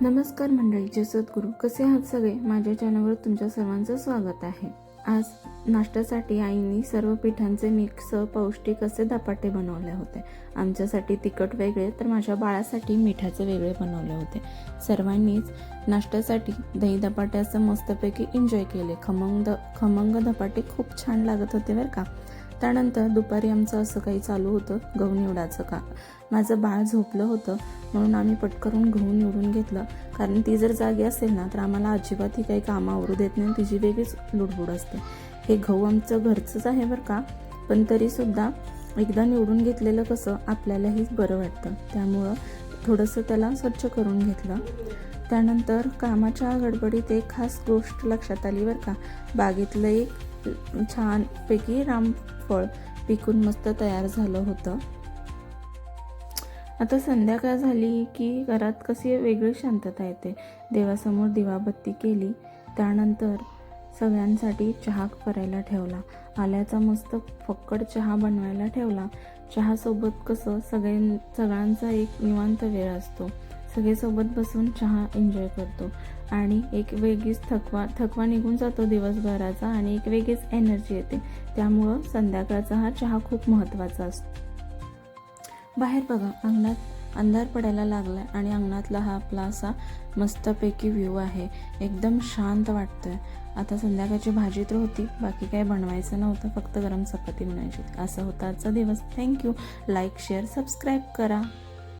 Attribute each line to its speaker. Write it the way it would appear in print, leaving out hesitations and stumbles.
Speaker 1: नमस्कार मंडळी, जय सद्गुरू. कसे आहात सगळे? माझ्या चॅनलवर तुमच्या सर्वांचं स्वागत आहे. आज नाश्त्यासाठी आईने सर्व पिठांचे मिक्स पौष्टिक असे धपाटे बनवले होते. आमच्यासाठी तिखट वेगळे तर माझ्या बाळासाठी मिठाचे वेगळे बनवले होते. सर्वांनीच नाश्त्यासाठी दही धपाटे असं मस्तपैकी एन्जॉय केले. खमंग धपाटे खूप छान लागत होते बरं का. त्यानंतर दुपारी आमचं असं काही चालू होतं गहू निवडायचं का. माझं बाळ झोपलं होतं म्हणून आम्ही पटकरून गहू निवडून घेतलं, कारण ती जर जागी असेल ना तर आम्हाला अजिबात ही काही कामं आवरू देत नाही. तिची वेगळीच लुडबुड असते. हे गहू आमचं घरचंच आहे बरं का, पण तरीसुद्धा एकदा निवडून घेतलेलं कसं आपल्यालाही बरं वाटतं. त्यामुळं थोडंसं त्याला स्वच्छ करून घेतलं. त्यानंतर कामाच्या गडबडीत एक खास गोष्ट लक्षात आली बरं का. बागेतलं एक छानपैकी रामफळ पिकून मस्त तयार झालं होतं. आता संध्याकाळ झाली की घरात कशी वेगळी शांतता येते. देवासमोर दिवाबत्ती केली. त्यानंतर सगळ्यांसाठी चहा करायला ठेवला. आल्याचा मस्त फक्कड चहा बनवायला ठेवला. चहासोबत कसं सगळ्यांचा एक निवांत वेळ असतो. सगळे सोबत बसून चहा एन्जॉय करतो आणि एक वेगळीच थकवा निघून जातो दिवसभराचा आणि एक वेगळीच एनर्जी येते. त्यामुळं संध्याकाळचा हा चहा खूप महत्त्वाचा असतो. बाहेर बघा, अंगणात अंधार पडायला लागला आणि अंगणातला हा आपला असा मस्तपैकी व्ह्यू आहे. एकदम शांत वाटतोय. आता संध्याकाळची भाजी तर होती, बाकी काही बनवायचं नव्हतं, फक्त गरम चपाती बनायची. असा होता आजचा दिवस. थँक्यू. लाईक, शेअर, सबस्क्राईब करा.